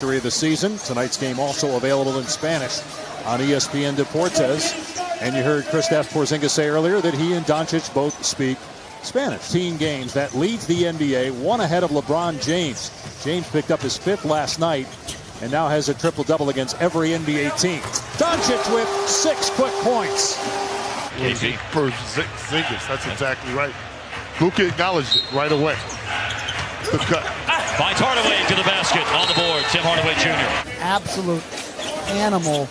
Of the season. Tonight's game also available in Spanish on ESPN Deportes. And you heard Kristaps Porzingis say earlier that he and Doncic both speak Spanish. 15 games that leads the NBA, one ahead of LeBron James. James picked up his 5th last night and now has a triple-double against every NBA team. Doncic with 6 quick points. KP. Porzingis, that's exactly right. Luka acknowledged it right away. The cut. Finds Hardaway to the basket on the board. Tim Hardaway Jr. Absolute animal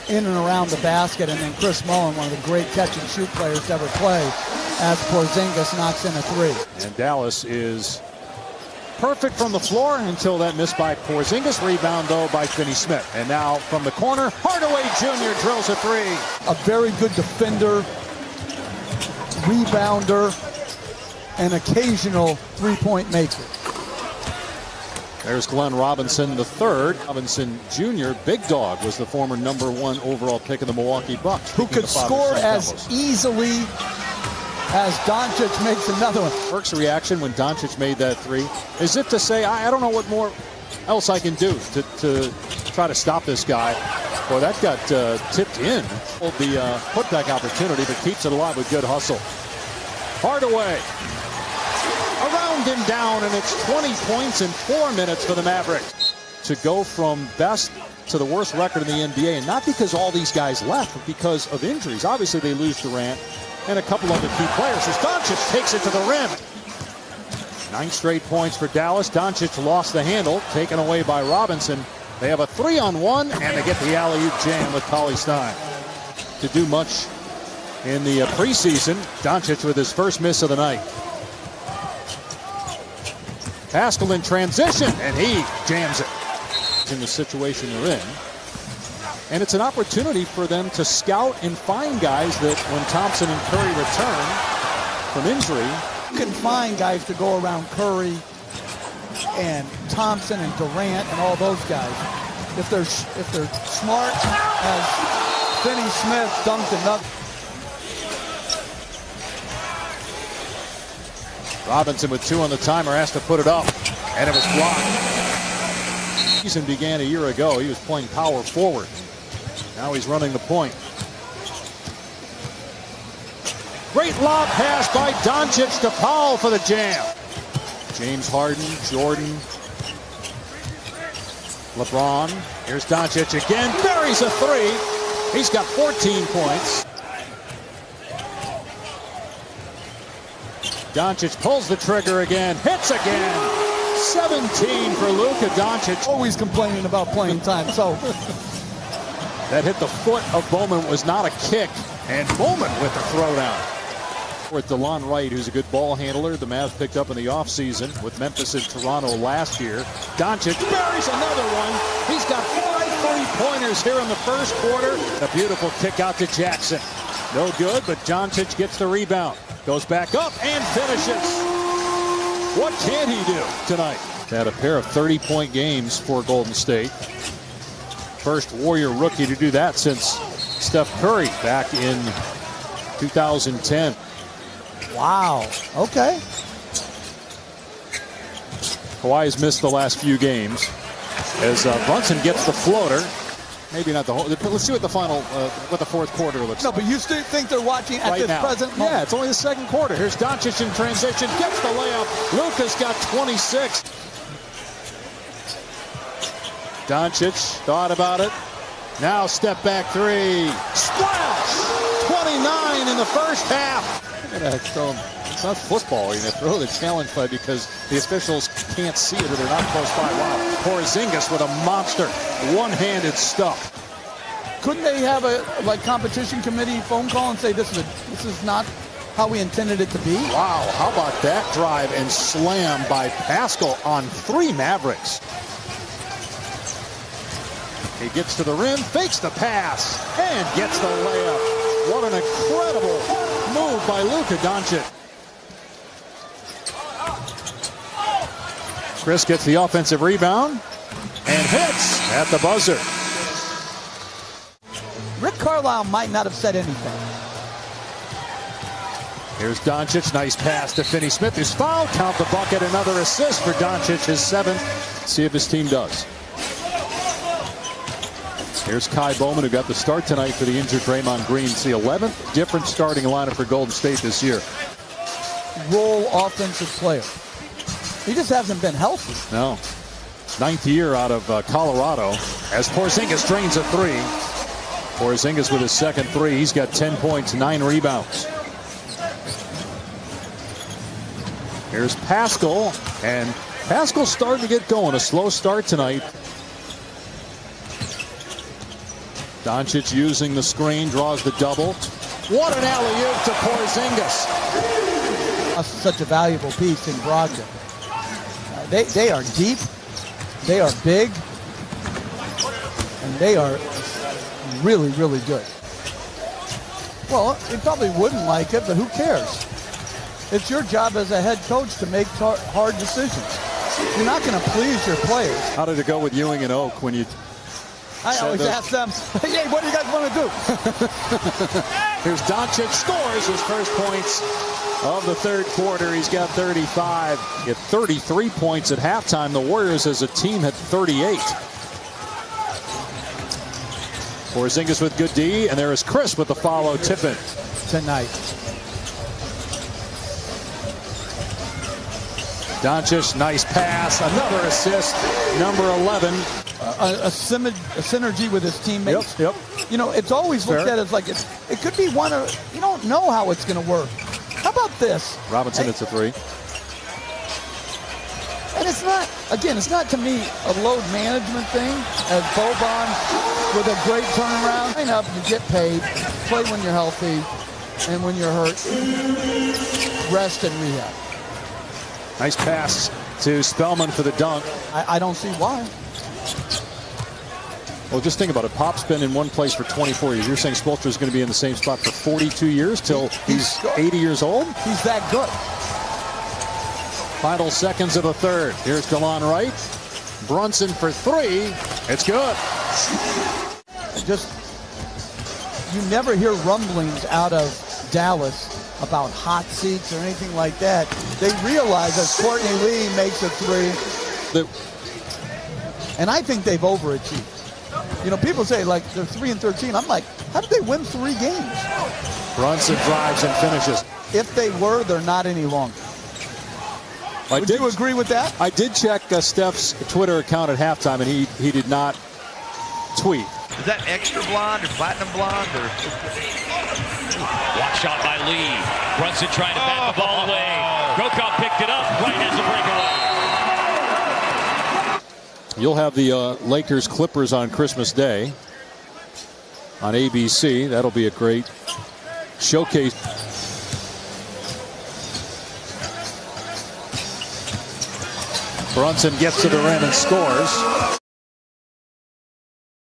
in and around the basket. And then Chris Mullin, one of the great catch-and-shoot players to ever play, as Porzingis knocks in a 3. And Dallas is perfect from the floor until that miss by Porzingis. Rebound, though, by Finney Smith. And now from the corner, Hardaway Jr. drills a 3. A very good defender, rebounder, an occasional three-point maker. There's Glenn Robinson III. Robinson Jr., big dog, was the former #1 overall pick of the Milwaukee Bucks. Who could score as easily as Doncic makes another one. Burke's reaction when Doncic made that 3 is if to say, I don't know what more else I can do to try to stop this guy. Boy, that got tipped in. The putback opportunity, but keeps it alive with good hustle. Hardaway. Around and down, and it's 20 points in 4 minutes for the Mavericks. To go from best to the worst record in the NBA, and not because all these guys left, but because of injuries. Obviously, they lose Durant and a couple other key players as Doncic takes it to the rim. 9 straight points for Dallas. Doncic lost the handle, taken away by Robinson. They have a 3-on-1, and they get the alley-oop jam with Cauley Stein. To do much in the preseason, Doncic with his first miss of the night. Pascal in transition, and he jams it. In the situation they're in. And it's an opportunity for them to scout and find guys that when Thompson and Curry return from injury. You can find guys to go around Curry and Thompson and Durant and all those guys. If they're smart, as Finney Smith dunked another. Robinson with 2 on the timer has to put it up, and it was blocked. The season began a year ago. He was playing power forward. Now he's running the point. Great lob pass by Doncic to Powell for the jam. James Harden, Jordan, LeBron. Here's Doncic again. Buries a 3. He's got 14 points. Doncic pulls the trigger again, hits again. 17 for Luka Doncic. Always complaining about playing time, so. That hit the foot of Bowman, was not a kick, and Bowman with the throwdown. With DeLon Wright, who's a good ball handler, the Mavs picked up in the offseason with Memphis and Toronto last year. Doncic buries another one. He's got 5 3-pointers here in the first quarter. A beautiful kick out to Jackson. No good, but Doncic gets the rebound. Goes back up and finishes. What can he do tonight? Had a pair of 30-point games for Golden State. First Warrior rookie to do that since Steph Curry back in 2010. Wow. Okay. Kawhi's missed the last few games as Brunson gets the floater. Maybe not the whole. Let's see what the final, what the fourth quarter looks like. No, but you still think they're watching at right this now. present moment? Yeah, it's only the second quarter. Here's Doncic in transition, gets the layup. Luka's got 26. Doncic thought about it. Now step back 3. Splash! 29 in the first half. It's not football. You throw the challenge play because the officials can't see it or they're not close by. Wow. Porzingis with a monster one-handed stuff. Couldn't they have a competition committee phone call and say this is not how we intended it to be? Wow, how about that drive and slam by Pascal on 3 Mavericks. He gets to the rim, fakes the pass, and gets the layup. What an incredible move by Luka Doncic. Chris gets the offensive rebound and hits at the buzzer. Rick Carlisle might not have said anything. Here's Doncic, nice pass to Finney Smith. His foul, count the bucket, another assist for Doncic, his 7th. See if his team does. Here's Kai Bowman, who got the start tonight for the injured Draymond Green. It's the 11th different starting lineup for Golden State this year. Role offensive player. He just hasn't been healthy. No. 9th year out of Colorado as Porzingis drains a three. Porzingis with his second three. He's got 10 points, 9 rebounds. Here's Pascal, and Pascal's starting to get going. A slow start tonight. Doncic using the screen, draws the double. What an alley-oop to Porzingis. That's such a valuable piece in Brogdon. They are deep, they are big, and they are really, really good. Well, he probably wouldn't like it, but who cares? It's your job as a head coach to make hard decisions. You're not going to please your players. How did it go with Ewing and Oak when you... I always ask them, hey, what do you guys want to do? Here's Doncic, scores his first points of the third quarter. He's got 35. He had 33 points at halftime. The Warriors as a team had 38. Porzingis with good D, and there is Chris with the follow tip-in. Tonight. Doncic, nice pass, another assist, number 11. A synergy with his teammates. Yep. You know, it's always looked at as like it could be one or you don't know how it's going to work. How about this? Robinson, it's a three. And it's not, again, it's not to me a load management thing as Boban with a great turnaround. Line up, you get paid, play when you're healthy, and when you're hurt, rest and rehab. Nice pass to Spellman for the dunk. I don't see why. Well, just think about it. Pop's been in one place for 24 years. You're saying Spoelstra is going to be in the same spot for 42 years till he's 80 years old? He's that good. Final seconds of the third. Here's DeLon Wright. Brunson for three. It's good. Just, you never hear rumblings out of Dallas about hot seats or anything like that. They realize that Courtney Lee makes a three. And I think they've overachieved. You know, people say, like, they're 3-13. I'm like, how did they win 3 games? Brunson drives and finishes. If they were, they're not any longer. Would you agree with that? I did check Steph's Twitter account at halftime, and he did not tweet. Is that extra blonde or platinum blonde? Or... Block shot by Lee. Brunson trying to bat the ball away. Grokov picked it up. Wright has a breakaway. You'll have the Lakers Clippers on Christmas Day on ABC. That'll be a great showcase. Brunson gets to the rim and scores.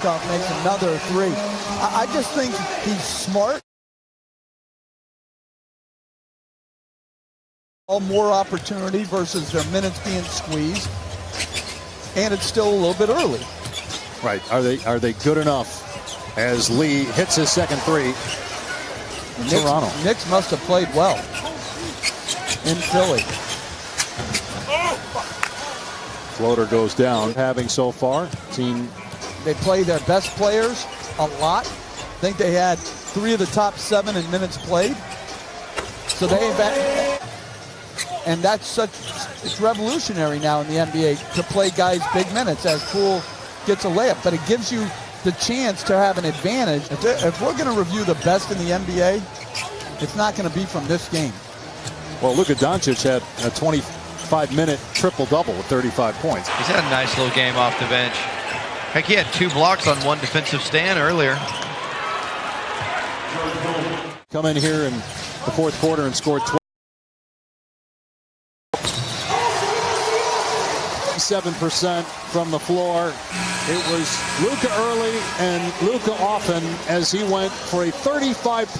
Makes another three. I just think he's smart. More opportunity versus their minutes being squeezed. And it's still a little bit early. Right. Are they good enough as Lee hits his second three? Toronto. Knicks must have played well in Philly. Floater goes down. Having so far, team. They play their best players a lot. I think they had 3 of the top 7 in minutes played. So they ain't bad. And that's it's revolutionary now in the NBA to play guys big minutes as Poole gets a layup. But it gives you the chance to have an advantage. If we're going to review the best in the NBA, it's not going to be from this game. Well, Luka Doncic had a 25-minute triple-double with 35 points. He's had a nice little game off the bench. Heck, he had 2 blocks on 1 defensive stand earlier. Come in here in the fourth quarter and scored 7% from the floor. It was Luka early and Luka often as he went for a 35